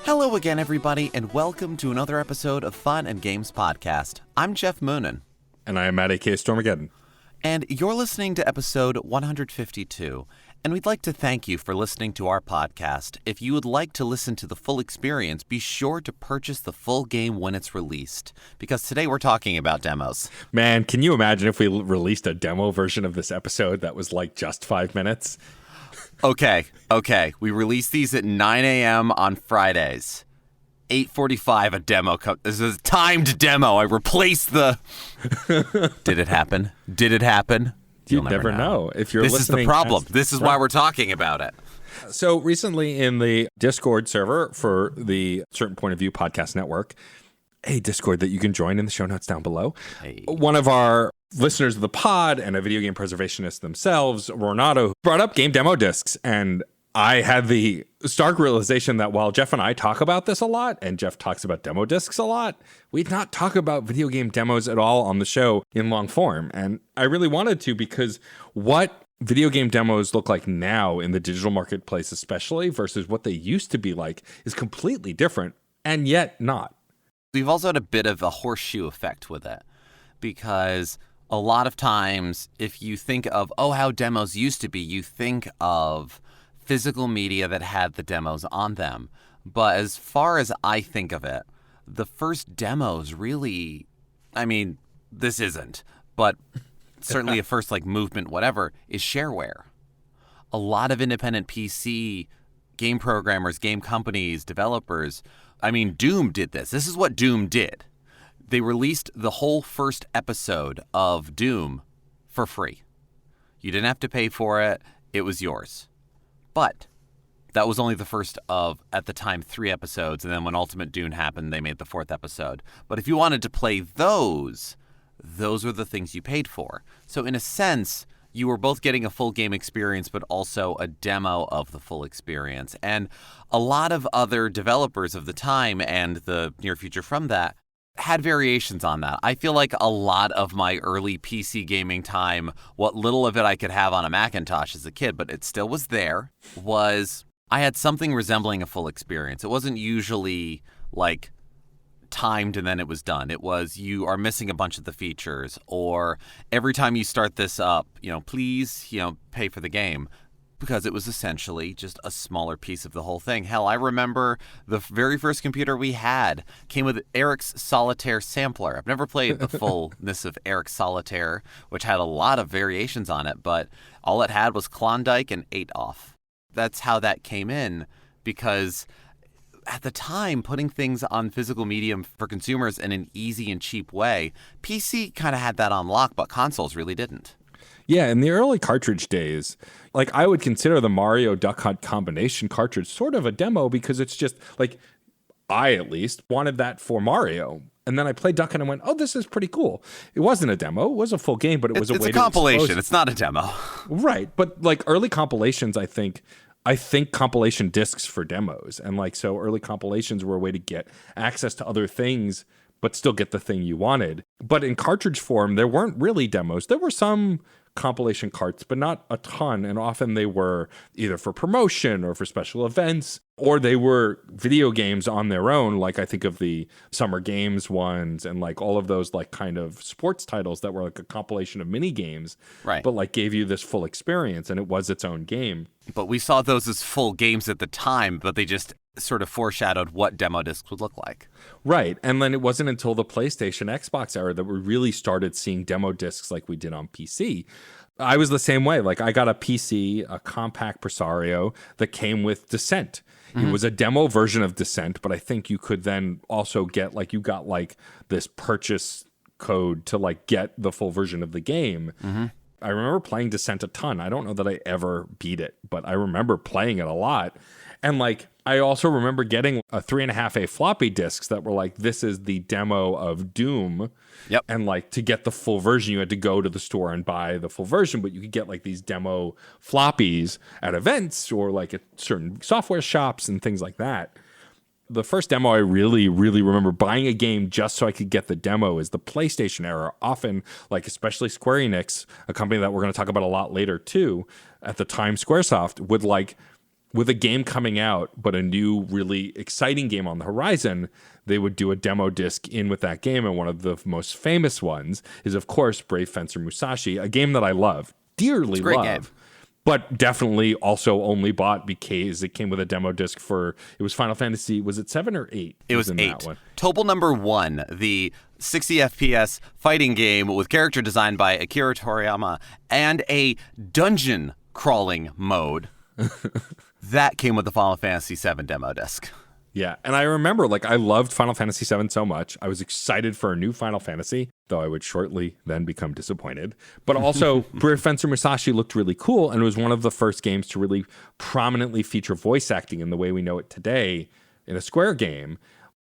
Hello again, everybody, and welcome to another episode of Fun and Games Podcast. I'm Geoff Moonen. And I am Matt A.K. Stormageddon. And you're listening to episode 152. And we'd like to thank you for listening to our podcast. If you would like to listen to the full experience, be sure to purchase the full game when it's released. Because today we're talking about demos. Man, can you imagine if we released a demo version of this episode that was like just 5 minutes? Okay. We release these at 9 a.m. on Fridays. 8:45 a demo. This is a timed demo. I replaced the... Did it happen? You'll never know. If you're This listening, is the problem. This is why we're talking about it. So recently in the Discord server for the Certain Point of View Podcast Network, a Discord that you can join in the show notes down below, one of our listeners of the pod and a video game preservationist themselves, Renato, brought up game demo discs. And I had the stark realization that while Geoff and I talk about this a lot, and Geoff talks about demo discs a lot, we'd not talk about video game demos at all on the show in long form. And I really wanted to, because what video game demos look like now in the digital marketplace especially versus what they used to be like is completely different, and yet not. We've also had a bit of a horseshoe effect with it, because a lot of times if you think of, how demos used to be, you think of physical media that had the demos on them. But as far as I think of it, the first demos really, this isn't, but certainly a first movement, whatever, is shareware. A lot of independent PC game programmers, game companies, developers, Doom did this. This is what Doom did. They released the whole first episode of Doom for free. You didn't have to pay for it. It was yours. But that was only the first of, at the time, 3 episodes. And then when Ultimate Doom happened, they made the 4th episode. But if you wanted to play those were the things you paid for. So in a sense, you were both getting a full game experience, but also a demo of the full experience. And a lot of other developers of the time and the near future from that had variations on that. I feel like a lot of my early PC gaming time, what little of it I could have on a Macintosh as a kid, but it still was there, was I had something resembling a full experience. It wasn't usually timed and then it was done. It was you are missing a bunch of the features, or every time you start this up, please, pay for the game. Because it was essentially just a smaller piece of the whole thing. Hell, I remember the very first computer we had came with Eric's Solitaire sampler. I've never played the fullness of Eric's Solitaire, which had a lot of variations on it, but all it had was Klondike and 8-Off. That's how that came in, because at the time, putting things on physical medium for consumers in an easy and cheap way, PC kind of had that on lock, but consoles really didn't. Yeah, in the early cartridge days, I would consider the Mario Duck Hunt combination cartridge sort of a demo, because it's just I at least wanted that for Mario. And then I played Duck Hunt and went, this is pretty cool. It wasn't a demo. It was a full game, but it was a way to It's a compilation. expose. It's not a demo. Right. But early compilations, I think compilation discs for demos. And so early compilations were a way to get access to other things, but still get the thing you wanted. But in cartridge form, there weren't really demos. There were some compilation carts, but not a ton. And often they were either for promotion or for special events, or they were video games on their own. I think of the Summer Games ones and all of those kind of sports titles that were a compilation of mini games, right? But gave you this full experience, and it was its own game. But we saw those as full games at the time, but they just sort of foreshadowed what demo discs would look like. Right. And then it wasn't until the PlayStation, Xbox era that we really started seeing demo discs like we did on PC. I was the same way. I got a PC, a compact Presario that came with Descent. Mm-hmm. It was a demo version of Descent, but I think you could then also get you got this purchase code to get the full version of the game. Mm-hmm. I remember playing Descent a ton. I don't know that I ever beat it, but I remember playing it a lot. And I also remember getting a 3.5A floppy disks that were this is the demo of Doom. Yep. And to get the full version, you had to go to the store and buy the full version, but you could get these demo floppies at events or at certain software shops and things like that. The first demo I really, really remember buying a game just so I could get the demo is the PlayStation era. Often, especially Square Enix, a company that we're going to talk about a lot later too, at the time Squaresoft would with a game coming out, but a new, really exciting game on the horizon, they would do a demo disc in with that game. And one of the most famous ones is, of course, Brave Fencer Musashi, a game that I love, dearly love. Game. But definitely also only bought because it came with a demo disc for, it was Final Fantasy, was it 7 or 8? It was 8. Topal number 1, the 60 FPS fighting game with character design by Akira Toriyama and a dungeon crawling mode that came with the Final Fantasy 7 demo disc. Yeah, and I remember, I loved Final Fantasy VII so much. I was excited for a new Final Fantasy, though I would shortly then become disappointed. But also, Brave Fencer Musashi looked really cool, and it was one of the first games to really prominently feature voice acting in the way we know it today in a Square game.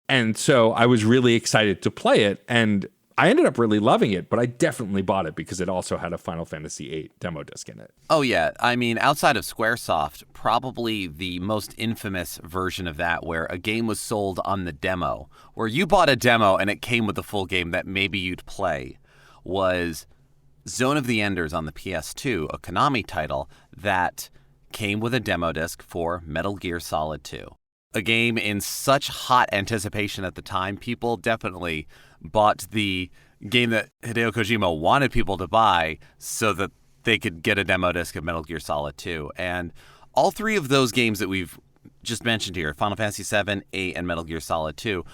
And so I was really excited to play it, and I ended up really loving it, but I definitely bought it because it also had a Final Fantasy VIII demo disc in it. Oh, yeah. I mean, outside of Squaresoft, probably the most infamous version of that where a game was sold on the demo, where you bought a demo and it came with the full game that maybe you'd play, was Zone of the Enders on the PS2, a Konami title that came with a demo disc for Metal Gear Solid 2. A game in such hot anticipation at the time, people definitely bought the game that Hideo Kojima wanted people to buy so that they could get a demo disc of Metal Gear Solid 2. And all 3 of those games that we've just mentioned here, Final Fantasy VII, 8, and Metal Gear Solid 2,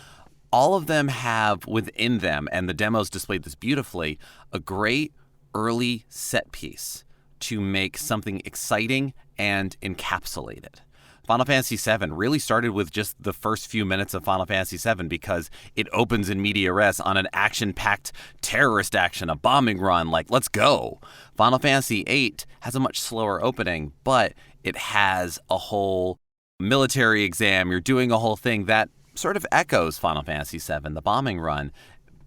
all of them have within them, and the demos displayed this beautifully, a great early set piece to make something exciting and encapsulated. Final Fantasy VII really started with just the first few minutes of Final Fantasy VII because it opens in media res on an action-packed terrorist action, a bombing run, let's go. Final Fantasy VIII has a much slower opening, but it has a whole military exam. You're doing a whole thing that sort of echoes Final Fantasy VII, the bombing run.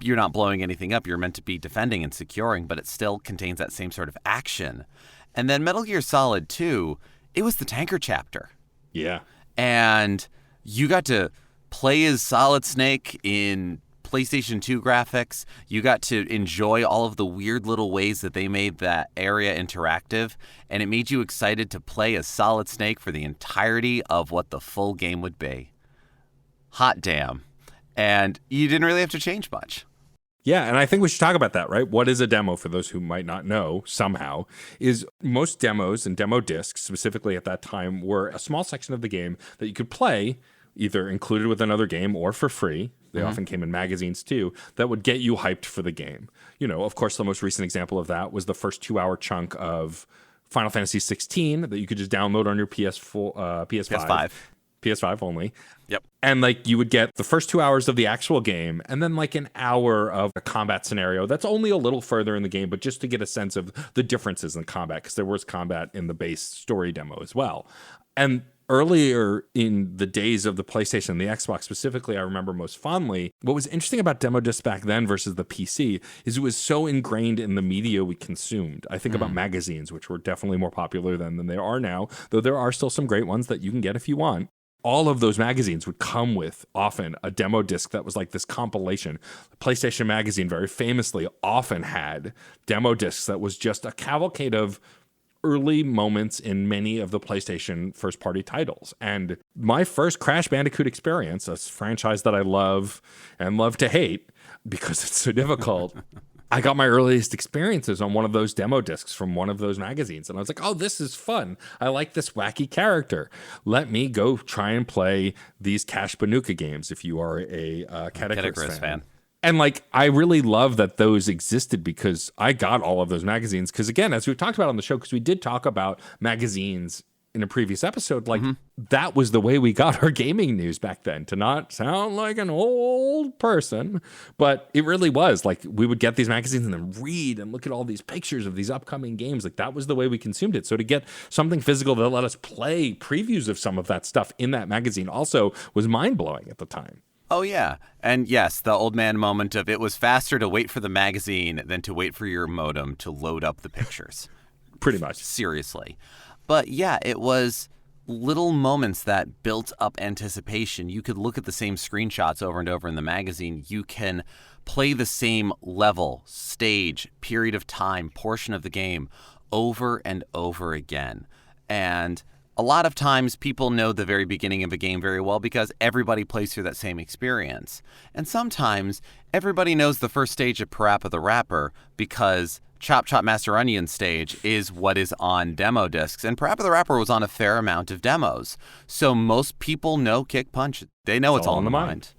You're not blowing anything up. You're meant to be defending and securing, but it still contains that same sort of action. And then Metal Gear Solid 2, it was the tanker chapter. Yeah. And you got to play as Solid Snake in PlayStation 2 graphics. You got to enjoy all of the weird little ways that they made that area interactive. And it made you excited to play as Solid Snake for the entirety of what the full game would be. Hot damn. And you didn't really have to change much. Yeah, and I think we should talk about that, right? What is a demo, for those who might not know somehow, is most demos and demo discs, specifically at that time, were a small section of the game that you could play, either included with another game or for free. They often came in magazines too, that would get you hyped for the game. Of course, the most recent example of that was the first 2-hour chunk of Final Fantasy 16 that you could just download on your PS5. PS5 only. Yep. And you would get the first 2 hours of the actual game and then an hour of a combat scenario that's only a little further in the game, but just to get a sense of the differences in combat, because there was combat in the base story demo as well. And earlier in the days of the PlayStation and the Xbox specifically, I remember most fondly, what was interesting about demo discs back then versus the PC is it was so ingrained in the media we consumed. I think about magazines, which were definitely more popular then than they are now, though there are still some great ones that you can get if you want. All of those magazines would come with often a demo disc that was this compilation. PlayStation Magazine very famously often had demo discs that was just a cavalcade of early moments in many of the PlayStation first-party titles. And my first Crash Bandicoot experience, a franchise that I love and love to hate because it's so difficult, I got my earliest experiences on one of those demo discs from one of those magazines. And I was like, oh, this is fun. I like this wacky character. Let me go try and play these Cash Banuka games if you are a Catechris fan. And I really love that those existed because I got all of those magazines. Because again, as we've talked about on the show, because we did talk about magazines in a previous episode, that was the way we got our gaming news back then, to not sound like an old person, but it really was we would get these magazines and then read and look at all these pictures of these upcoming games. That was the way we consumed it. So to get something physical that let us play previews of some of that stuff in that magazine also was mind-blowing at the time. Oh, yeah. And yes, the old man moment of it was faster to wait for the magazine than to wait for your modem to load up the pictures. Pretty much. Seriously. But yeah, it was little moments that built up anticipation. You could look at the same screenshots over and over in the magazine. You can play the same level, stage, period of time, portion of the game over and over again. And A lot of times people know the very beginning of a game very well because everybody plays through that same experience. And sometimes everybody knows the first stage of Parappa the Rapper because Chop Chop Master Onion stage is what is on demo discs. And Parappa the Rapper was on a fair amount of demos. So most people know Kick Punch. They know it's all in the mind.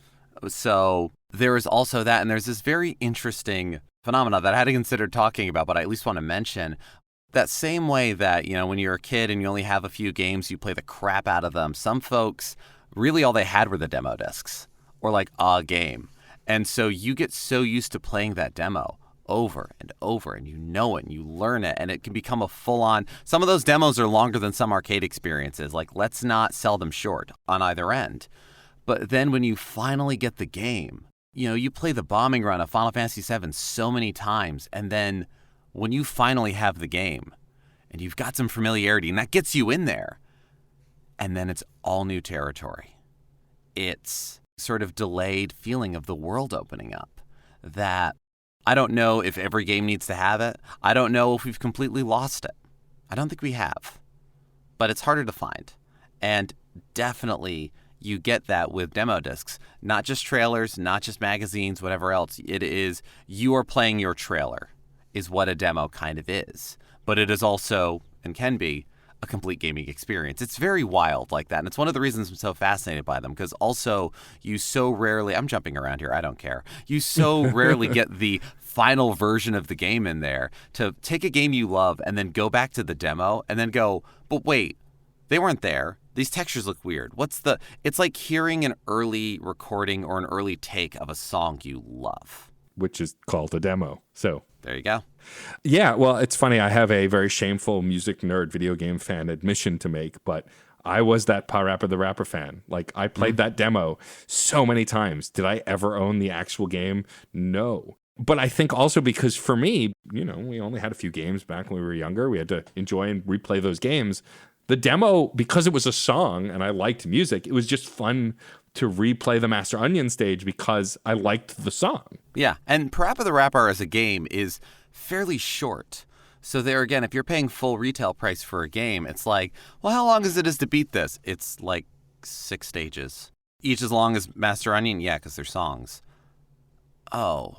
So there is also that. And there's this very interesting phenomena that I hadn't considered talking about, but I at least want to mention. That same way that, when you're a kid and you only have a few games, you play the crap out of them. Some folks, really all they had were the demo discs or like a game. And so you get so used to playing that demo over and over and you know it and you learn it and it can become a full-on. Some of those demos are longer than some arcade experiences. Like, let's not sell them short on either end. But then when you finally get the game, you play the bombing run of Final Fantasy VII so many times, and then when you finally have the game and you've got some familiarity and that gets you in there, and then it's all new territory. It's sort of delayed feeling of the world opening up that I don't know if every game needs to have it. I don't know if we've completely lost it. I don't think we have, but it's harder to find. And definitely you get that with demo discs, not just trailers, not just magazines, whatever else. It is, you are playing your trailer is what a demo kind of is. But it is also, and can be, a complete gaming experience. It's very wild like that. And it's one of the reasons I'm so fascinated by them, because also you so rarely, I'm jumping around here, I don't care. You so rarely get the final version of the game in there to take a game you love and then go back to the demo and then go, but wait, they weren't there. These textures look weird. It's like hearing an early recording or an early take of a song you love. Which is called a demo. So there you go. Yeah, well, it's funny. I have a very shameful music nerd video game fan admission to make, but I was that Parappa the Rapper fan. Like, I played that demo so many times. Did I ever own the actual game? No. But I think also because for me, we only had a few games back when we were younger. We had to enjoy and replay those games. The demo, because it was a song and I liked music, it was just fun to replay the Master Onion stage because I liked the song. Yeah, and Parappa the Rapper as a game is fairly short. So there again, if you're paying full retail price for a game, it's like, well, how long is it to beat this? It's like 6 stages. Each as long as Master Onion? Yeah, because they're songs. Oh,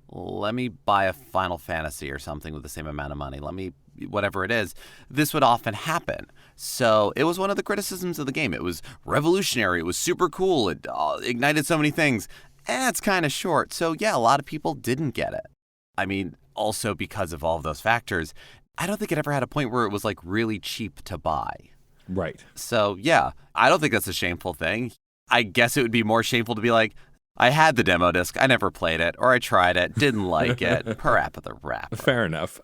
let me buy a Final Fantasy or something with the same amount of money. Let me, whatever it is. This would often happen. So it was one of the criticisms of the game. It was revolutionary. It was super cool. It ignited so many things. And it's kind of short. So yeah, a lot of people didn't get it. I mean, also because of all of those factors, I don't think it ever had a point where it was like really cheap to buy. Right. So yeah, I don't think that's a shameful thing. I guess it would be more shameful to be like, I had the demo disc, I never played it, or I tried it, didn't like it. Parappa the Rapper. Fair enough.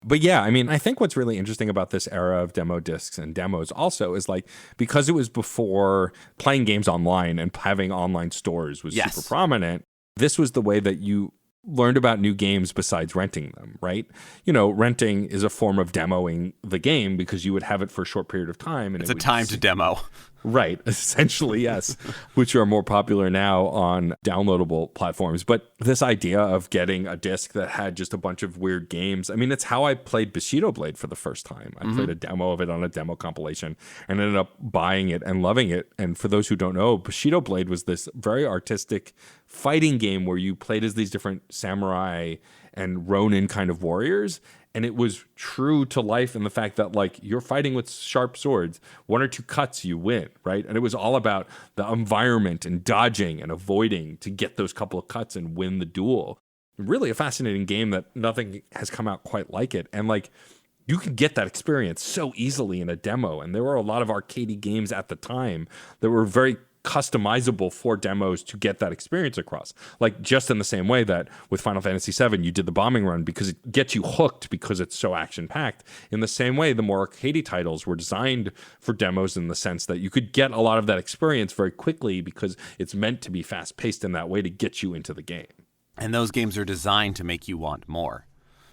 But yeah, I mean, I think what's really interesting about this era of demo discs and demos also is like, because it was before playing games online and having online stores was super prominent, this was the way that you learned about new games besides renting them, right? Renting is a form of demoing the game because you would have it for a short period of time. And it's a time to demo. Right, essentially, yes, which are more popular now on downloadable platforms. But this idea of getting a disc that had just a bunch of weird games, I mean, it's how I played Bushido Blade for the first time. I played a demo of it on a demo compilation and ended up buying it and loving it. And for those who don't know, Bushido Blade was this very artistic fighting game where you played as these different samurai and Ronin kind of warriors. And it was true to life in the fact that, like, you're fighting with sharp swords. 1 or 2 cuts, you win, right? And it was all about the environment and dodging and avoiding to get those couple of cuts and win the duel. Really a fascinating game that nothing has come out quite like it. And, like, you could get that experience so easily in a demo. And there were a lot of arcadey games at the time that were very customizable for demos to get that experience across. Like, just in the same way that with Final Fantasy VII, you did the bombing run because it gets you hooked because it's so action-packed. In the same way, the more arcadey titles were designed for demos in the sense that you could get a lot of that experience very quickly because it's meant to be fast-paced in that way to get you into the game. And those games are designed to make you want more.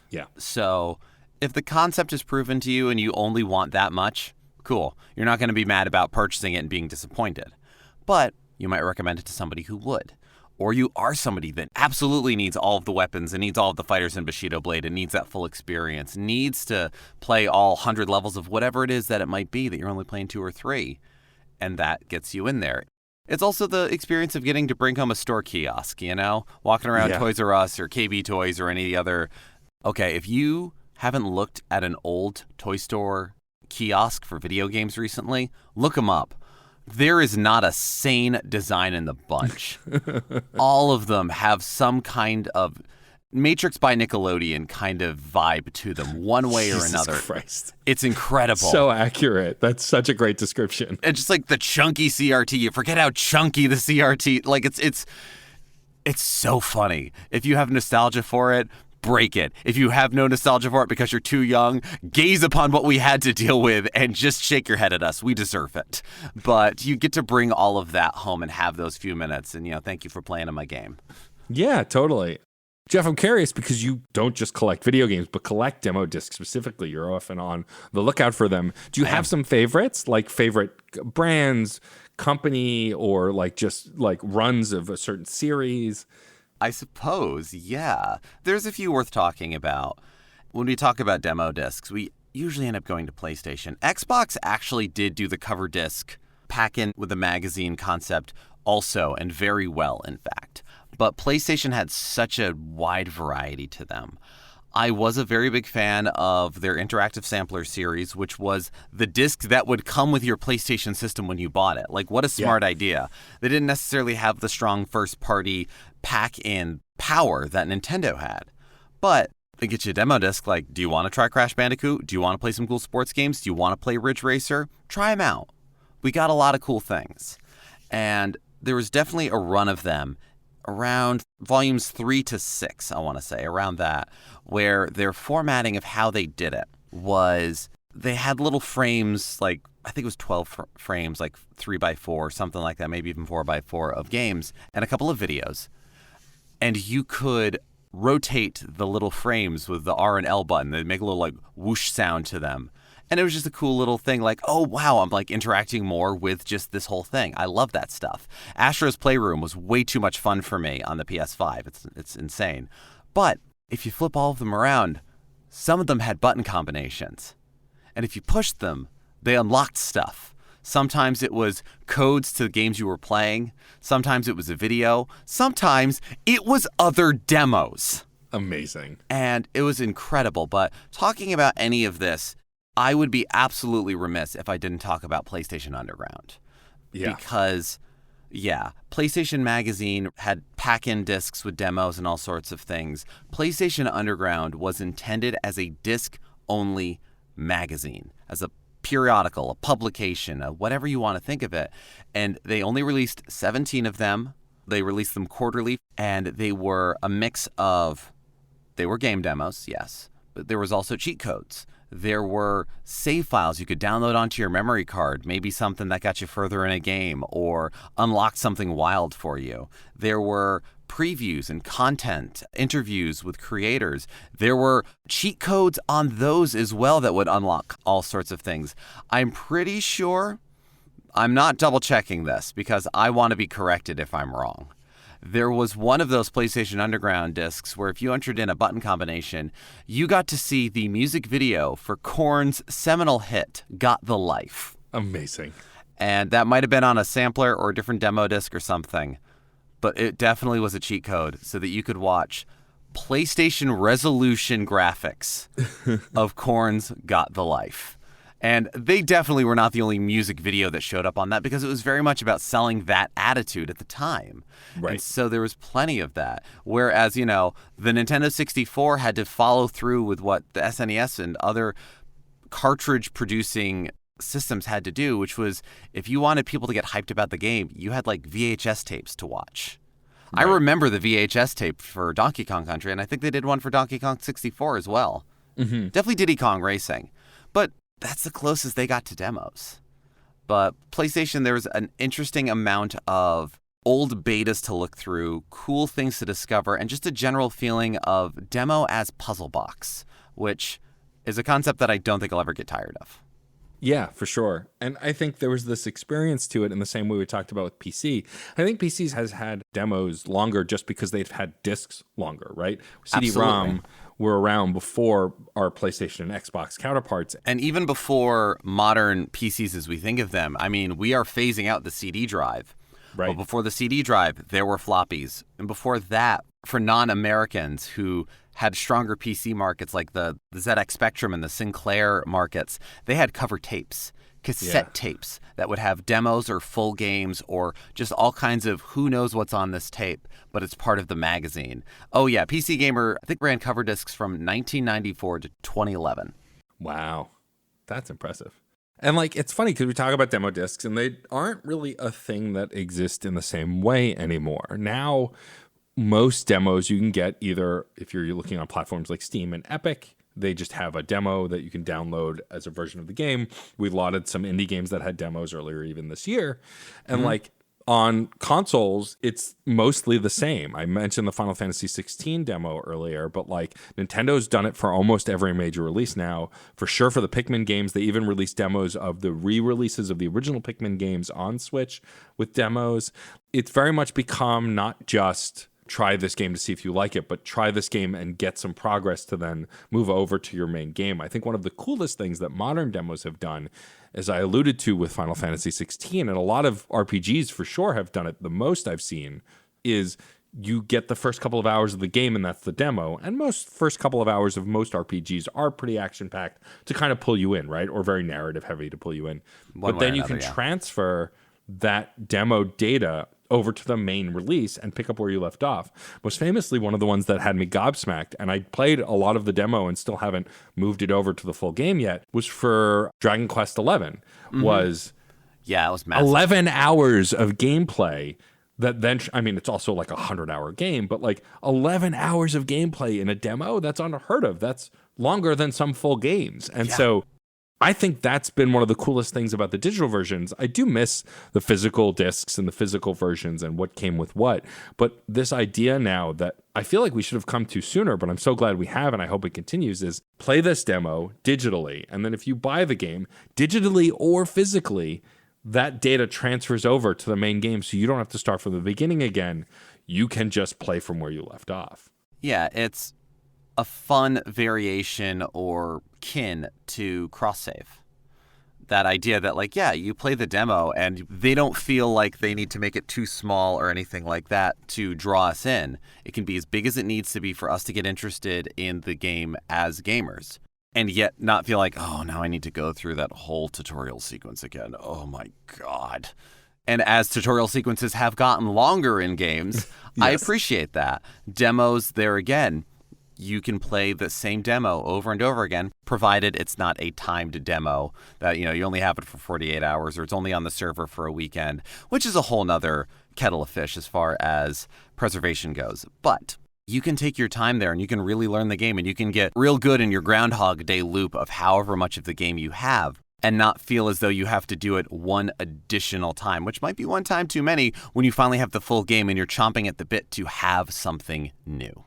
Yeah. So if the concept is proven to you and you only want that much, cool. You're not going to be mad about purchasing it and being disappointed. But you might recommend it to somebody who would. or you are somebody that absolutely needs all of the weapons and needs all of the fighters in Bushido Blade and needs that full experience, needs to play all 100 levels of whatever it is that it might be that you're only playing 2 or 3, and that gets you in there. It's also the experience of getting to bring home a store kiosk, walking around Toys R Us or KB Toys or any other. Okay, if you haven't looked at an old toy store kiosk for video games recently, look them up. There is not a sane design in the bunch. All of them have some kind of Matrix by Nickelodeon kind of vibe to them, one way or another. Jesus Christ. It's incredible. So accurate. That's such a great description. It's just like the chunky CRT. You forget how chunky the CRT. Like it's so funny. If you have nostalgia for it, break it. If you have no nostalgia for it because you're too young, gaze upon what we had to deal with and just shake your head at us. We deserve it. But you get to bring all of that home and have those few minutes. And, thank you for playing in my game. Yeah, totally. Geoff, I'm curious because you don't just collect video games, but collect demo discs specifically. You're often on the lookout for them. Do you have some favorites, like favorite brands, company, or like just like runs of a certain series? I suppose, yeah. There's a few worth talking about. When we talk about demo discs, we usually end up going to PlayStation. Xbox actually did do the cover disc pack-in with the magazine concept also, and very well, in fact. But PlayStation had such a wide variety to them. I was a very big fan of their interactive sampler series, which was the disc that would come with your PlayStation system when you bought it. Like, what a smart idea. They didn't necessarily have the strong first-party pack-in power that Nintendo had. But they get you a demo disc like, do you want to try Crash Bandicoot? Do you want to play some cool sports games? Do you want to play Ridge Racer? Try them out. We got a lot of cool things. And there was definitely a run of them around volumes 3 to 6, I want to say, around that, where their formatting of how they did it was they had little frames, like I think it was 12 frames, like 3x4, something like that, maybe even 4x4 of games, and a couple of videos. And you could rotate the little frames with the R and L button. They'd make a little like whoosh sound to them. And it was just a cool little thing like, oh, wow, I'm like interacting more with just this whole thing. I love that stuff. Astro's Playroom was way too much fun for me on the PS5. It's insane. But if you flip all of them around, some of them had button combinations. And if you pushed them, they unlocked stuff. Sometimes it was codes to the games you were playing. Sometimes it was a video. Sometimes it was other demos. Amazing. And it was incredible. But talking about any of this, I would be absolutely remiss if I didn't talk about PlayStation Underground. Yeah. Because, PlayStation Magazine had pack-in discs with demos and all sorts of things. PlayStation Underground was intended as a disc-only magazine, as a periodical, a publication, whatever you want to think of it. And they only released 17 of them. They released them quarterly, and they were a mix of, they were game demos, yes, but there was also cheat codes. There were save files you could download onto your memory card, maybe something that got you further in a game or unlocked something wild for you. There were previews and content, interviews with creators. There were cheat codes on those as well that would unlock all sorts of things. I'm pretty sure, I'm not double checking this because I want to be corrected if I'm wrong. There was one of those PlayStation Underground discs where if you entered in a button combination, you got to see the music video for Korn's seminal hit, Got the Life. Amazing. And that might have been on a sampler or a different demo disc or something, but it definitely was a cheat code so that you could watch PlayStation resolution graphics of Korn's Got the Life. And they definitely were not the only music video that showed up on that because it was very much about selling that attitude at the time. Right. And so there was plenty of that. Whereas, the Nintendo 64 had to follow through with what the SNES and other cartridge-producing systems had to do, which was if you wanted people to get hyped about the game, you had like VHS tapes to watch. Right. I remember the VHS tape for Donkey Kong Country, and I think they did one for Donkey Kong 64 as well. Mm-hmm. Definitely Diddy Kong Racing. But that's the closest they got to demos. But PlayStation, there was an interesting amount of old betas to look through, cool things to discover, and just a general feeling of demo as puzzle box, which is a concept that I don't think I'll ever get tired of. Yeah, for sure. And I think there was this experience to it in the same way we talked about with PC. I think PCs has had demos longer just because they've had discs longer, right? Absolutely. CD-ROM were around before our PlayStation and Xbox counterparts. And even before modern PCs as we think of them, I mean, we are phasing out the CD drive. Right. But before the CD drive, there were floppies. And before that, for non-Americans who had stronger PC markets like the ZX Spectrum and the Sinclair markets, they had cover tapes, cassette tapes that would have demos or full games or just all kinds of who knows what's on this tape, but it's part of the magazine. Oh yeah, PC Gamer, I think, ran cover discs from 1994 to 2011. Wow. That's impressive. And like, it's funny because we talk about demo discs and they aren't really a thing that exist in the same way anymore. Now, most demos you can get either if you're looking on platforms like Steam and Epic, they just have a demo that you can download as a version of the game. We lauded some indie games that had demos earlier even this year. And like on consoles, it's mostly the same. I mentioned the Final Fantasy 16 demo earlier, but like Nintendo's done it for almost every major release now. For sure for the Pikmin games, they even released demos of the re-releases of the original Pikmin games on Switch with demos. It's very much become not just try this game to see if you like it, but try this game and get some progress to then move over to your main game. I think one of the coolest things that modern demos have done, as I alluded to with Final Fantasy 16, and a lot of RPGs for sure have done it the most I've seen, is you get the first couple of hours of the game and that's the demo. And most first couple of hours of most RPGs are pretty action-packed to kind of pull you in, right? Or very narrative heavy to pull you in. But then you can transfer that demo data over to the main release and pick up where you left off. Most famously, one of the ones that had me gobsmacked, and I played a lot of the demo and still haven't moved it over to the full game yet, was for Dragon Quest XI. It was massive. 11 hours of gameplay that then, I mean, it's also like a 100-hour game, but like 11 hours of gameplay in a demo, that's unheard of. That's longer than some full games. And so I think that's been one of the coolest things about the digital versions. I do miss the physical discs and the physical versions and what came with what. But this idea now that I feel like we should have come to sooner, but I'm so glad we have, and I hope it continues, is play this demo digitally. And then if you buy the game, digitally or physically, that data transfers over to the main game so you don't have to start from the beginning again. You can just play from where you left off. Yeah, it's a fun variation or kin to cross-save. That idea that, like, yeah, you play the demo and they don't feel like they need to make it too small or anything like that to draw us in. It can be as big as it needs to be for us to get interested in the game as gamers. And yet not feel like, oh, now I need to go through that whole tutorial sequence again. Oh, my God. And as tutorial sequences have gotten longer in games, I appreciate that. Demos, there again, you can play the same demo over and over again, provided it's not a timed demo that, you know, you only have it for 48 hours or it's only on the server for a weekend, which is a whole nother kettle of fish as far as preservation goes. But you can take your time there and you can really learn the game and you can get real good in your Groundhog Day loop of however much of the game you have and not feel as though you have to do it one additional time, which might be one time too many when you finally have the full game and you're chomping at the bit to have something new.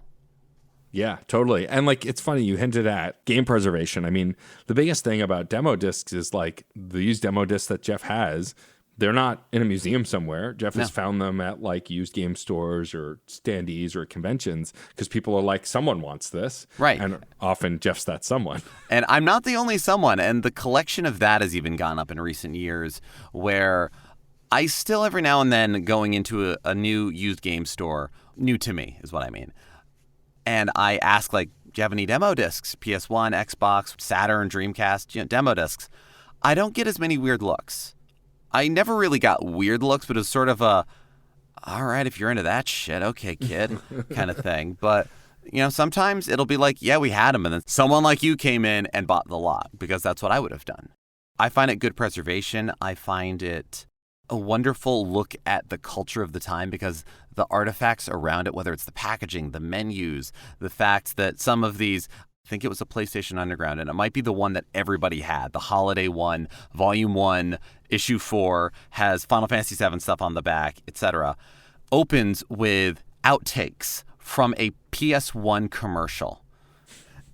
Yeah, totally. And like, it's funny, you hinted at game preservation. I mean, the biggest thing about demo discs is like these demo discs that Geoff has, they're not in a museum somewhere. Geoff has found them at like used game stores or standees or conventions because people are like, someone wants this. Right. And often Geoff's that someone. And I'm not the only someone. And the collection of that has even gone up in recent years where I still every now and then going into a new used game store, new to me is what I mean. And I ask, like, do you have any demo discs? PS1, Xbox, Saturn, Dreamcast, demo discs. I don't get as many weird looks. I never really got weird looks, but it was sort of a, all right, if you're into that shit, okay, kid, kind of thing. But, you know, sometimes it'll be like, yeah, we had them. And then someone like you came in and bought the lot because that's what I would have done. I find it good preservation. I find it a wonderful look at the culture of the time because the artifacts around it, whether it's the packaging, the menus, the fact that some of these, I think it was a PlayStation Underground, and it might be the one that everybody had, the Holiday one, Volume 1, Issue 4, has Final Fantasy VII stuff on the back, etc., opens with outtakes from a PS1 commercial.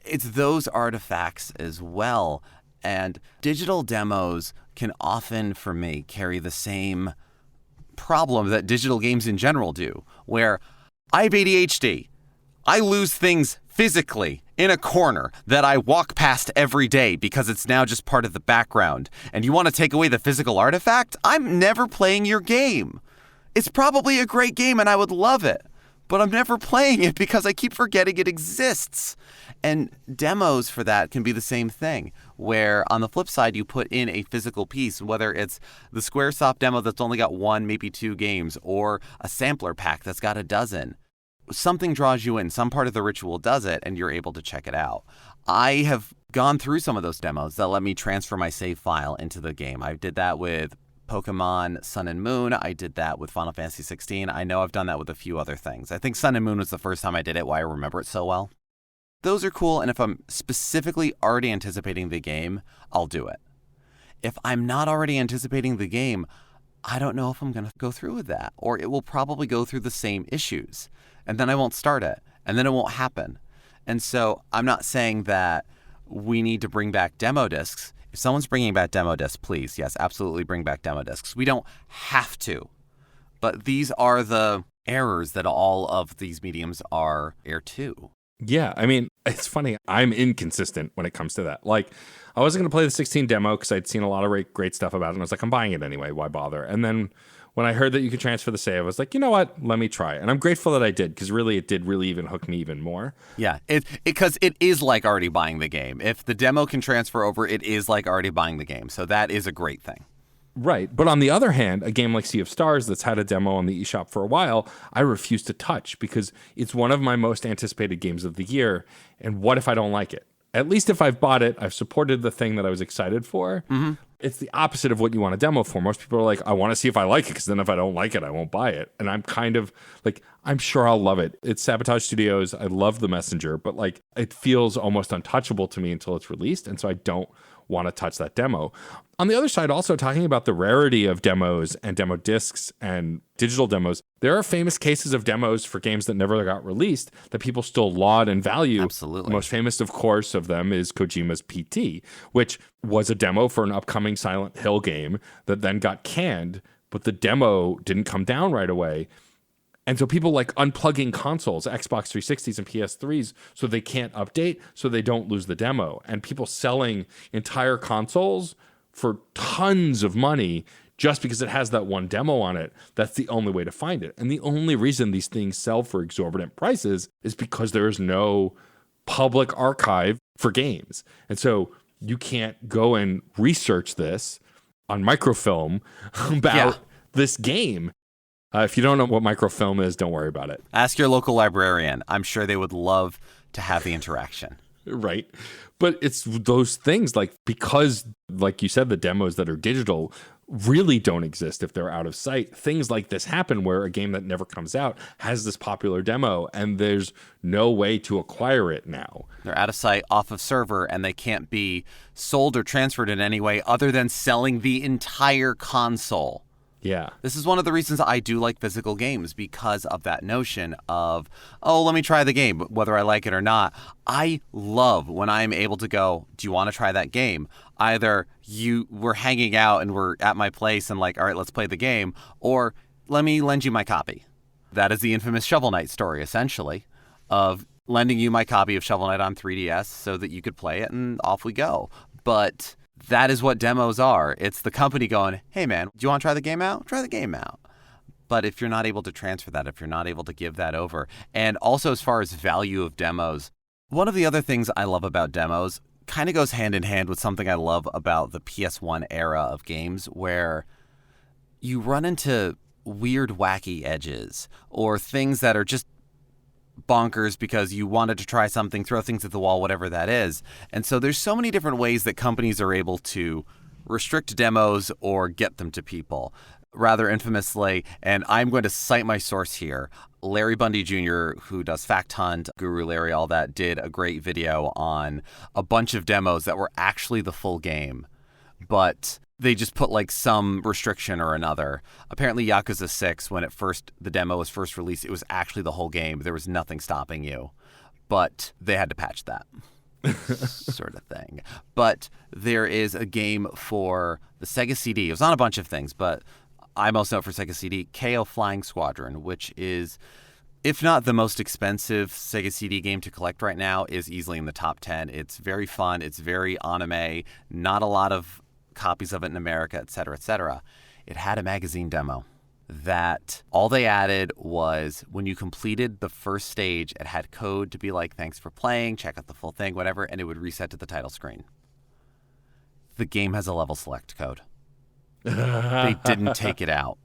It's those artifacts as well. And digital demos can often, for me, carry the same problem that digital games in general do, where I have ADHD. I lose things physically in a corner that I walk past every day because it's now just part of the background. And you want to take away the physical artifact? I'm never playing your game. It's probably a great game and I would love it, but I'm never playing it because I keep forgetting it exists. And demos for that can be the same thing, where on the flip side, you put in a physical piece, whether it's the Squaresoft demo that's only got 1, maybe 2 games, or a sampler pack that's got a dozen. Something draws you in, some part of the ritual does it, and you're able to check it out. I have gone through some of those demos that let me transfer my save file into the game. I did that with Pokemon Sun and Moon. I did that with Final Fantasy 16. I know I've done that with a few other things. I think Sun and Moon was the first time I did it, why I remember it so well. Those are cool, and if I'm specifically already anticipating the game, I'll do it. If I'm not already anticipating the game, I don't know if I'm going to go through with that, or it will probably go through the same issues, and then I won't start it, and then it won't happen. And so I'm not saying that we need to bring back demo discs. If someone's bringing back demo discs, please, yes, absolutely bring back demo discs. We don't have to, but these are the errors that all of these mediums are heir to. Yeah, I mean, it's funny. I'm inconsistent when it comes to that. Like, I wasn't going to play the 16 demo because I'd seen a lot of great stuff about it. And I was like, I'm buying it anyway. Why bother? And then when I heard that you could transfer the save, I was like, you know what? Let me try it. And I'm grateful that I did, because really it did really even hook me even more. Yeah, because it is like already buying the game. If the demo can transfer over, it is like already buying the game. So that is a great thing. Right. But on the other hand, a game like Sea of Stars that's had a demo on the eShop for a while, I refuse to touch because it's one of my most anticipated games of the year. And what if I don't like it? At least if I've bought it, I've supported the thing that I was excited for. Mm-hmm. It's the opposite of what you want a demo for. Most people are like, I want to see if I like it, because then if I don't like it, I won't buy it. And I'm kind of like, I'm sure I'll love it. It's Sabotage Studios. I love The Messenger, but like, it feels almost untouchable to me until it's released. And so I don't want to touch that demo. On the other side, also talking about the rarity of demos and demo discs and digital demos, there are famous cases of demos for games that never got released that people still laud and value. Absolutely. The most famous, of course, of them is Kojima's PT, which was a demo for an upcoming Silent Hill game that then got canned, but the demo didn't come down right away. And so people like unplugging consoles, Xbox 360s and PS3s, so they can't update, so they don't lose the demo. And people selling entire consoles for tons of money just because it has that one demo on it. That's the only way to find it. And the only reason these things sell for exorbitant prices is because there is no public archive for games. And so you can't go and research this on microfilm about this game. If you don't know what microfilm is, don't worry about it. Ask your local librarian. I'm sure they would love to have the interaction. Right. But it's those things, like, because, like you said, the demos that are digital really don't exist if they're out of sight. Things like this happen where a game that never comes out has this popular demo and there's no way to acquire it now. They're out of sight, off of server, and they can't be sold or transferred in any way other than selling the entire console. Yeah. This is one of the reasons I do like physical games, because of that notion of, oh, let me try the game, whether I like it or not. I love when I'm able to go, do you want to try that game? Either we're hanging out and we're at my place and like, all right, let's play the game, or let me lend you my copy. That is the infamous Shovel Knight story, essentially, of lending you my copy of Shovel Knight on 3DS so that you could play it, and off we go. But that is what demos are. It's the company going, hey man, do you want to try the game out? Try the game out. But if you're not able to transfer that, if you're not able to give that over, and also as far as value of demos, one of the other things I love about demos kind of goes hand in hand with something I love about the PS1 era of games, where you run into weird, wacky edges or things that are just bonkers because you wanted to try something, throw things at the wall, whatever that is. And so there's so many different ways that companies are able to restrict demos or get them to people. Rather infamously, and I'm going to cite my source here, Larry Bundy Jr., who does Fact Hunt, Guru Larry, all that, did a great video on a bunch of demos that were actually the full game, but they just put like some restriction or another. Apparently Yakuza 6, when the demo was first released, it was actually the whole game. There was nothing stopping you, but they had to patch that. sort of thing. But there is a game for the Sega CD. It was on a bunch of things, but I most know for Sega CD, KO Flying Squadron, which is, if not the most expensive Sega CD game to collect right now, is easily in the top 10. It's very fun. It's very anime. Not a lot of copies of it in America, et cetera, et cetera. It had a magazine demo that all they added was when you completed the first stage, it had code to be like, thanks for playing, check out the full thing, whatever, and it would reset to the title screen. The game has a level select code. They didn't take it out.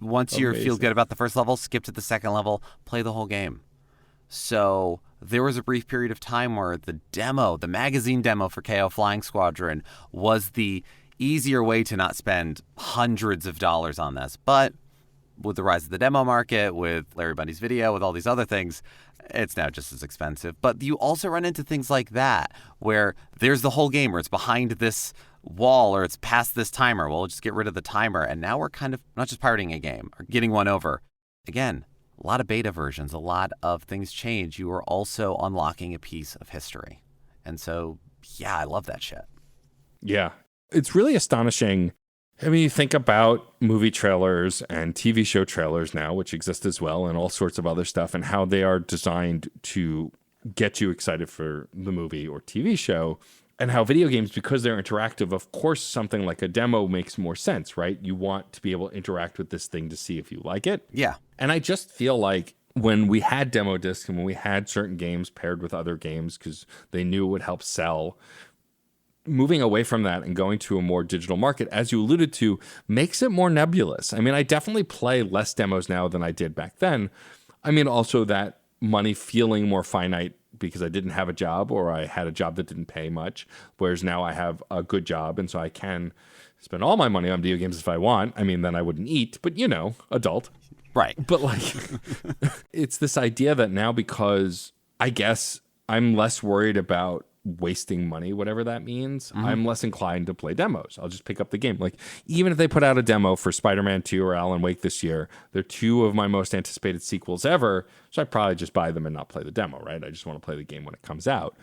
Once you feel good about the first level, skip to the second level, play the whole game. So there was a brief period of time where the demo, the magazine demo for KO Flying Squadron, was the easier way to not spend hundreds of dollars on this. But with the rise of the demo market, with Larry Bundy's video, with all these other things, it's now just as expensive. But you also run into things like that, where there's the whole game, where it's behind this wall or it's past this timer. Well, we'll just get rid of the timer. And now we're kind of not just pirating a game or getting one over. Again, a lot of beta versions, a lot of things change. You are also unlocking a piece of history. And so, yeah, I love that shit. Yeah. It's really astonishing. I mean, you think about movie trailers and TV show trailers now, which exist as well, and all sorts of other stuff, and how they are designed to get you excited for the movie or TV show, and how video games, because they're interactive, of course, something like a demo makes more sense, right? You want to be able to interact with this thing to see if you like it. Yeah. And I just feel like when we had demo discs and when we had certain games paired with other games because they knew it would help sell, moving away from that and going to a more digital market, as you alluded to, makes it more nebulous. I mean, I definitely play less demos now than I did back then. I mean, also that money feeling more finite because I didn't have a job or I had a job that didn't pay much, whereas now I have a good job and so I can spend all my money on video games if I want. I mean, then I wouldn't eat, but you know, adult. Right. But like, it's this idea that now, because I guess I'm less worried about wasting money, whatever that means, I'm less inclined to play demos. I'll just pick up the game. Like, even if they put out a demo for Spider-Man 2 or Alan Wake this year, they're two of my most anticipated sequels ever, so I'd probably just buy them and not play the demo, right? I just want to play the game when it comes out.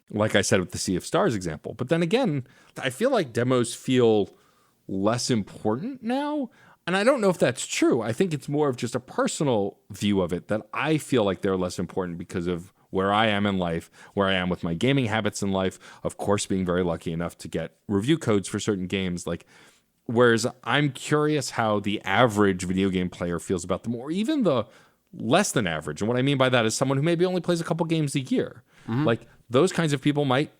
Like I said with the Sea of Stars example. But then again, I feel like demos feel less important now. And I don't know if that's true. I think it's more of just a personal view of it, that I feel like they're less important because of where I am in life, where I am with my gaming habits in life, of course, being very lucky enough to get review codes for certain games. Like, whereas I'm curious how the average video game player feels about them, or even the less than average. And what I mean by that is someone who maybe only plays a couple games a year. Like, those kinds of people might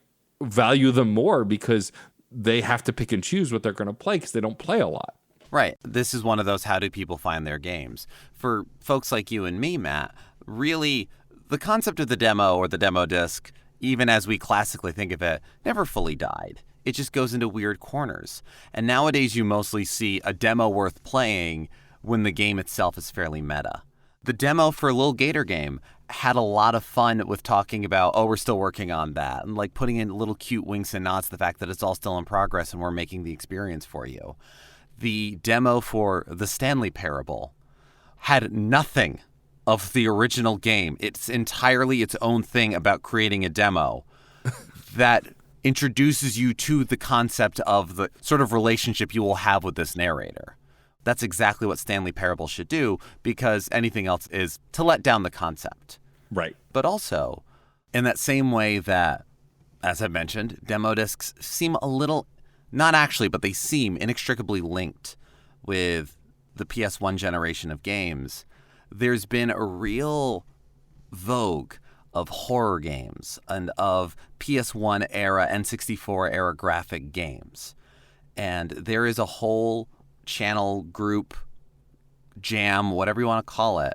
value them more because they have to pick and choose what they're going to play because they don't play a lot. Right. This is one of those, how do people find their games? For folks like you and me, Matt, really, the concept of the demo or the demo disc, even as we classically think of it, never fully died. It just goes into weird corners. And nowadays you mostly see a demo worth playing when the game itself is fairly meta. The demo for Lil Gator game had a lot of fun with talking about, oh, we're still working on that, and like putting in little cute winks and nods to the fact that it's all still in progress and we're making the experience for you. The demo for the Stanley Parable had nothing of the original game. It's entirely its own thing about creating a demo that introduces you to the concept of the sort of relationship you will have with this narrator. That's exactly what Stanley Parable should do, because anything else is to let down the concept. Right. But also, in that same way that, as I mentioned, demo discs seem a little, not actually, but they seem inextricably linked with the PS1 generation of games, there's been a real vogue of horror games and of PS1 era, N64 era graphic games. And there is a whole channel, group, jam, whatever you want to call it,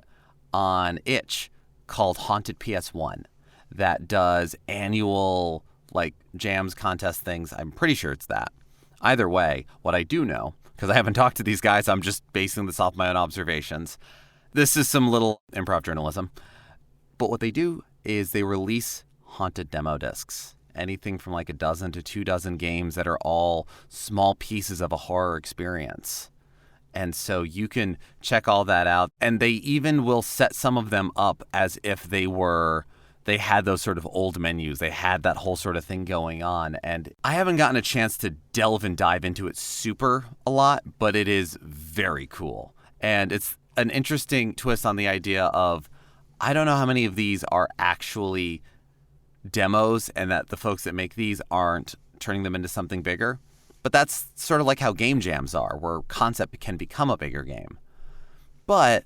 on Itch called Haunted PS1 that does annual like jams, contest things. I'm pretty sure it's that. Either way, what I do know, because I haven't talked to these guys, I'm just basing this off my own observations. This is some little improv journalism. But what they do is they release haunted demo discs. Anything from like a dozen to 24 games that are all small pieces of a horror experience. And so you can check all that out. And they even will set some of them up as if they were they had those sort of old menus. They had that whole sort of thing going on. And I haven't gotten a chance to delve and dive into it super a lot, but it is very cool. And it's an interesting twist on the idea of, I don't know how many of these are actually demos and that the folks that make these aren't turning them into something bigger. But that's sort of like how game jams are, where concept can become a bigger game. But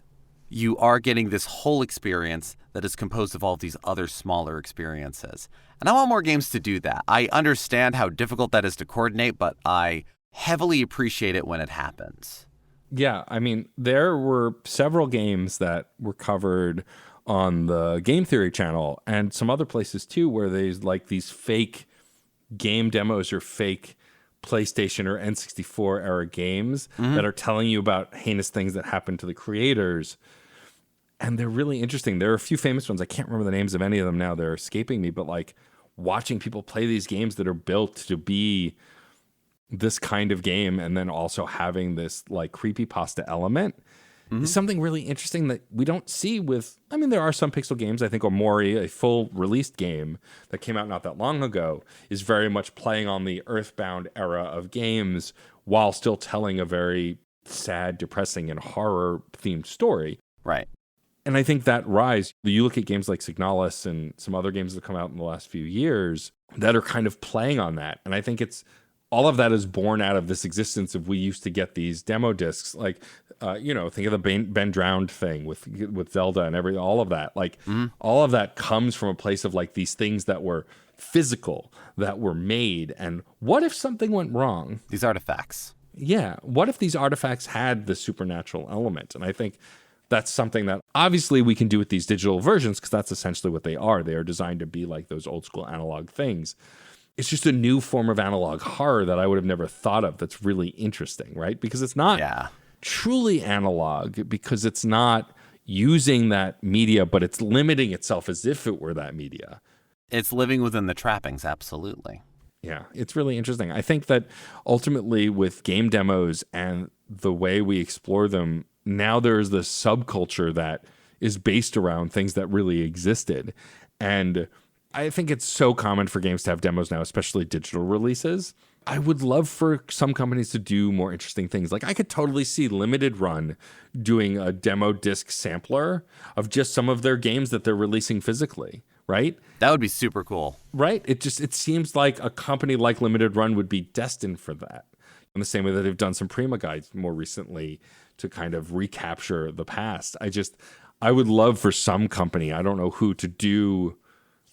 you are getting this whole experience that is composed of all of these other smaller experiences. And I want more games to do that. I understand how difficult that is to coordinate, but I heavily appreciate it when it happens. Yeah, I mean, there were several games that were covered on the Game Theory channel and some other places too, where there's like these fake game demos or fake PlayStation or N64 era games that are telling you about heinous things that happened to the creators. And they're really interesting. There are a few famous ones. I can't remember the names of any of them now. They're escaping me. But like watching people play these games that are built to be this kind of game and then also having this like creepypasta element is something really interesting that we don't see with, I mean, there are some pixel games. I think Omori, a full released game that came out not that long ago, is very much playing on the Earthbound era of games while still telling a very sad, depressing, and horror-themed story. Right. And I think that rise, you look at games like Signalis and some other games that come out in the last few years that are kind of playing on that. And I think it's, all of that is born out of this existence of we used to get these demo discs, like, think of the Ben Drowned thing with Zelda and all of that. Like, all of that comes from a place of like these things that were physical, that were made. And what if something went wrong? These artifacts. Yeah. What if these artifacts had the supernatural element? And I think that's something that obviously we can do with these digital versions because that's essentially what they are. They are designed to be like those old school analog things. It's just a new form of analog horror that I would have never thought of that's really interesting, right? Because it's not truly analog, because it's not using that media, but it's limiting itself as if it were that media. It's living within the trappings, absolutely. Yeah, it's really interesting. I think that ultimately with game demos and the way we explore them, now there's this subculture that is based around things that really existed. And I think it's so common for games to have demos now, especially digital releases. I would love for some companies to do more interesting things. Like I could totally see Limited Run doing a demo disc sampler of just some of their games that they're releasing physically, right? That would be super cool. Right? It seems like a company like Limited Run would be destined for that. In the same way that they've done some Prima guides more recently to kind of recapture the past. I would love for some company, I don't know who, to do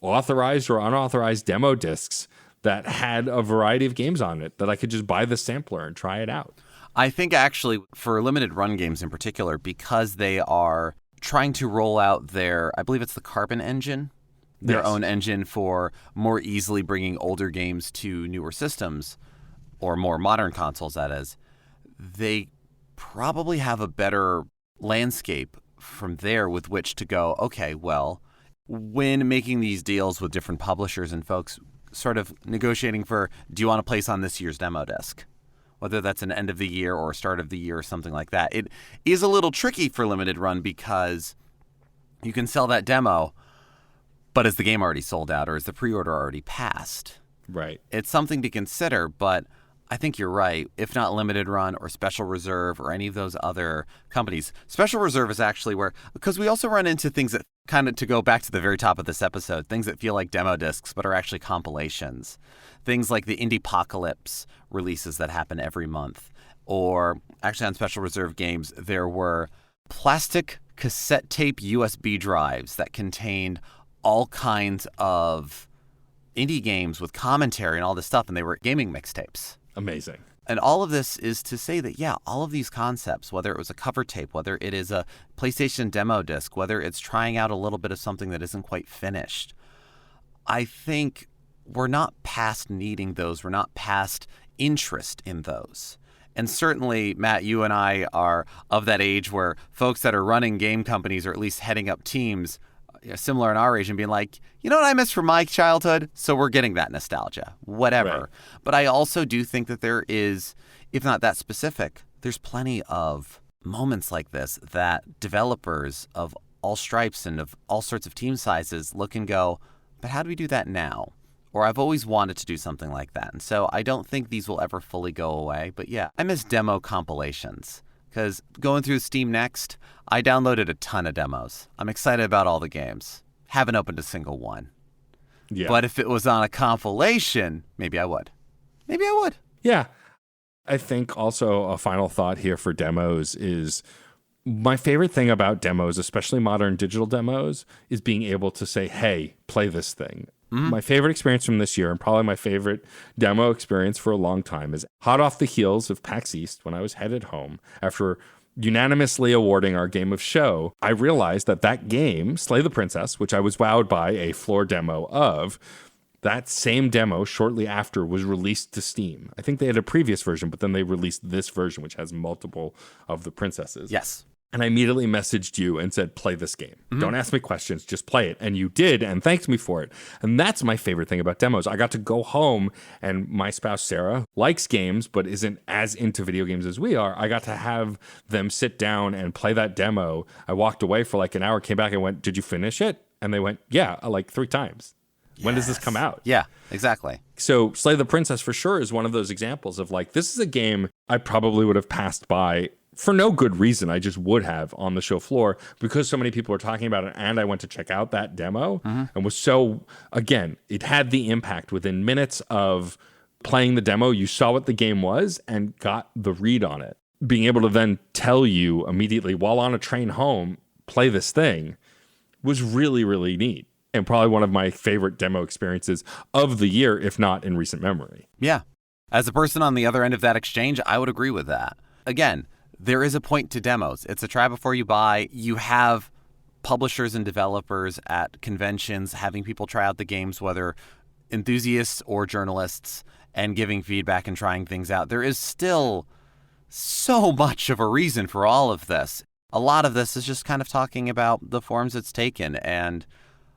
authorized or unauthorized demo discs that had a variety of games on it that I could just buy the sampler and try it out. I think actually for limited run games in particular, because they are trying to roll out their, I believe it's the Carbon engine, their own engine for more easily bringing older games to newer systems or more modern consoles, that is, they probably have a better landscape from there with which to go, okay, well, when making these deals with different publishers and folks sort of negotiating for, do you want to place on this year's demo disc? Whether that's an end of the year or start of the year or something like that. It is a little tricky for limited run because you can sell that demo, but is the game already sold out or is the pre-order already passed? Right. It's something to consider, but I think you're right. If not limited run or special reserve or any of those other companies, special reserve is actually where, because we also run into things that kind of, to go back to the very top of this episode, things that feel like demo discs but are actually compilations. Things like the Indiepocalypse releases that happen every month. Or actually on special reserve games, there were plastic cassette tape USB drives that contained all kinds of indie games with commentary and all this stuff, and they were gaming mixtapes. Amazing. And all of this is to say that, yeah, all of these concepts, whether it was a cover tape, whether it is a PlayStation demo disc, whether it's trying out a little bit of something that isn't quite finished, I think we're not past needing those. We're not past interest in those. And certainly, Matt, you and I are of that age where folks that are running game companies or at least heading up teams similar in our age and being like, you know what I miss from my childhood? So we're getting that nostalgia, whatever. Right. But I also do think that there is, if not that specific, there's plenty of moments like this that developers of all stripes and of all sorts of team sizes look and go, but how do we do that now? Or I've always wanted to do something like that. And so I don't think these will ever fully go away. But yeah, I miss demo compilations. Because going through Steam Next, I downloaded a ton of demos. I'm excited about all the games. Haven't opened a single one. Yeah. But if it was on a compilation, maybe I would. Maybe I would. Yeah. I think also a final thought here for demos is my favorite thing about demos, especially modern digital demos, is being able to say, hey, play this thing. My favorite experience from this year, and probably my favorite demo experience for a long time, is hot off the heels of PAX East when I was headed home. After unanimously awarding our game of show, I realized that game, Slay the Princess, which I was wowed by a floor demo of, that same demo shortly after was released to Steam. I think they had a previous version, but then they released this version, which has multiple of the princesses. Yes. And I immediately messaged you and said, play this game. Don't ask me questions, just play it. And you did, and thanked me for it. And that's my favorite thing about demos. I got to go home, and my spouse, Sarah, likes games, but isn't as into video games as we are. I got to have them sit down and play that demo. I walked away for like an hour, came back and went, did you finish it? And they went, yeah, like 3 times. Yes. When does this come out? Yeah, exactly. So Slay the Princess for sure is one of those examples of like, this is a game I probably would have passed by for no good reason. I just would have on the show floor because so many people were talking about it, and I went to check out that demo and was so, again, it had the impact within minutes of playing the demo. You saw what the game was and got the read on it. Being able to then tell you immediately while on a train home, play this thing was really, really neat. And probably one of my favorite demo experiences of the year, if not in recent memory. Yeah. As a person on the other end of that exchange, I would agree with that. Again, there is a point to demos. It's a try before you buy. You have publishers and developers at conventions having people try out the games, whether enthusiasts or journalists, and giving feedback and trying things out. There is still so much of a reason for all of this. A lot of this is just kind of talking about the forms it's taken, and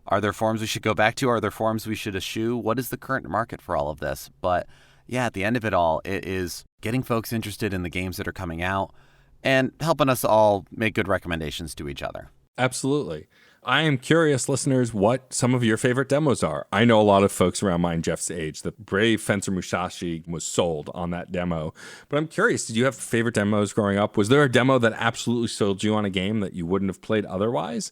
are there forms we should go back to? Are there forms we should eschew? What is the current market for all of this? But yeah, at the end of it all, it is getting folks interested in the games that are coming out and helping us all make good recommendations to each other. Absolutely. I am curious, listeners, what some of your favorite demos are. I know a lot of folks around mine, Geoff's age, the Brave Fencer Musashi was sold on that demo. But I'm curious, did you have favorite demos growing up? Was there a demo that absolutely sold you on a game that you wouldn't have played otherwise?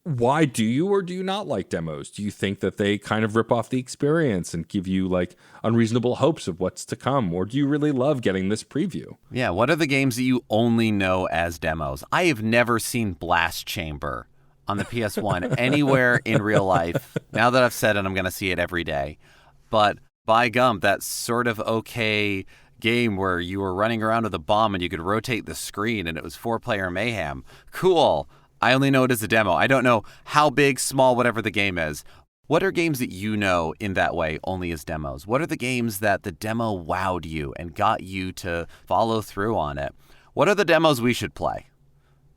Why do you or do you not like demos? Do you think that they kind of rip off the experience and give you like unreasonable hopes of what's to come? Or do you really love getting this preview? Yeah, what are the games that you only know as demos? I have never seen Blast Chamber on the PS1 anywhere in real life. Now that I've said it, I'm going to see it every day. But by gum, that sort of okay game where you were running around with a bomb and you could rotate the screen and it was 4-player mayhem. Cool. I only know it as a demo. I don't know how big, small, whatever the game is. What are games that you know in that way only as demos? What are the games that the demo wowed you and got you to follow through on it? What are the demos we should play?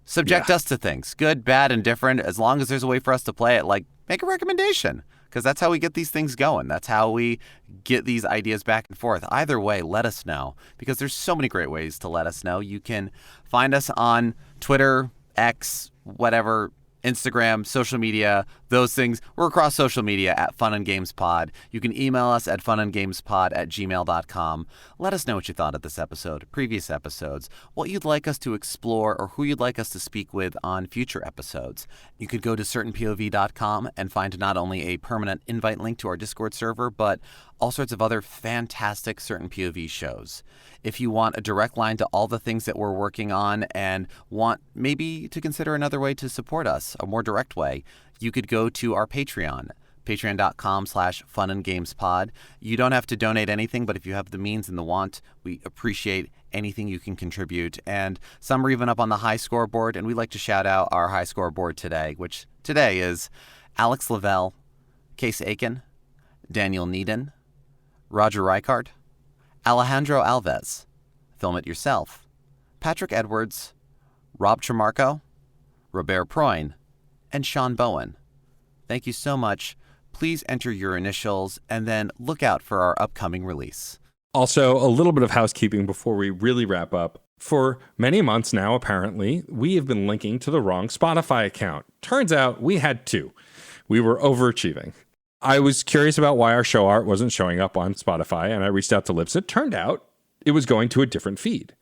Subject us to things, good, bad, and different. As long as there's a way for us to play it, like make a recommendation, because that's how we get these things going. That's how we get these ideas back and forth. Either way, let us know, because there's so many great ways to let us know. You can find us on Twitter, X, whatever, Instagram, social media, those things. We're across social media at Fun and Games Pod. You can email us at funandgamespod@gmail.com. Let us know what you thought of this episode, previous episodes, what you'd like us to explore, or who you'd like us to speak with on future episodes. You could go to certainpov.com and find not only a permanent invite link to our Discord server, but all sorts of other fantastic Certain POV shows. If you want a direct line to all the things that we're working on and want maybe to consider another way to support us, a more direct way, you could go to our Patreon, patreon.com/funandgamespod. You don't have to donate anything, but if you have the means and the want, we appreciate anything you can contribute. And some are even up on the high scoreboard, and we'd like to shout out our high scoreboard today, which today is Alex Lavelle, Case Aiken, Daniel Needon, Roger Reichard, Alejandro Alves, Film It Yourself, Patrick Edwards, Rob Tremarco, Robert Proyne, and Sean Bowen. Thank you so much. Please enter your initials and then look out for our upcoming release. Also, a little bit of housekeeping before we really wrap up. For many months now, apparently, we have been linking to the wrong Spotify account. Turns out we had two. We were overachieving. I was curious about why our show art wasn't showing up on Spotify, and I reached out to Libsyn. It turned out it was going to a different feed.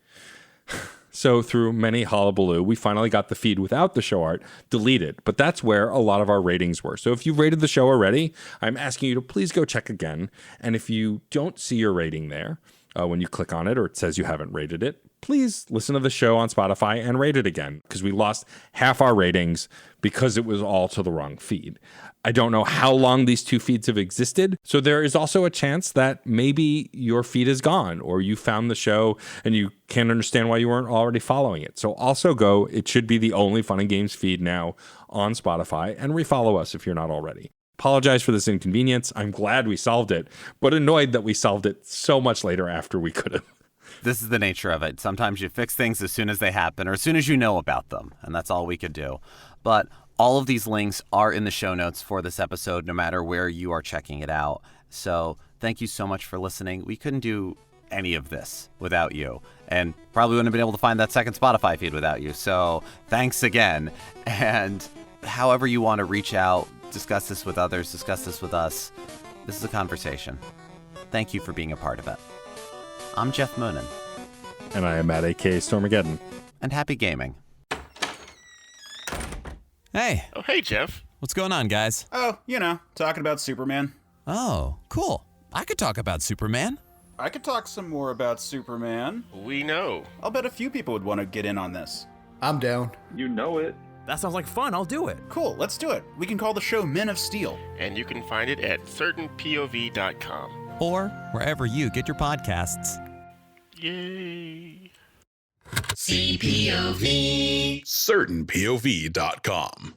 So through many hullabaloo, we finally got the feed without the show art deleted. But that's where a lot of our ratings were. So if you've rated the show already, I'm asking you to please go check again. And if you don't see your rating there, when you click on it or it says you haven't rated it, please listen to the show on Spotify and rate it again, because we lost half our ratings because it was all to the wrong feed. I don't know how long these two feeds have existed. So there is also a chance that maybe your feed is gone, or you found the show and you can't understand why you weren't already following it. So also go, it should be the only Fun and Games feed now on Spotify, and refollow us if you're not already. Apologize for this inconvenience. I'm glad we solved it, but annoyed that we solved it so much later after we could have. This is the nature of it. Sometimes you fix things as soon as they happen or as soon as you know about them, and that's all we could do. But all of these links are in the show notes for this episode, no matter where you are checking it out. So thank you so much for listening. We couldn't do any of this without you, and probably wouldn't have been able to find that second Spotify feed without you. So thanks again. And however you want to reach out, discuss this with others, discuss this with us, this is a conversation. Thank you for being a part of it. I'm Geoff Moonen. And I am Matt, a.k.a. Stormageddon. And happy gaming. Hey. Oh, hey, Geoff. What's going on, guys? Oh, talking about Superman. Oh, cool. I could talk about Superman. I could talk some more about Superman. We know. I'll bet a few people would want to get in on this. I'm down. You know it. That sounds like fun. I'll do it. Cool, let's do it. We can call the show Men of Steel. And you can find it at certainpov.com. Or wherever you get your podcasts. Yay. CPOV. CertainPOV.com.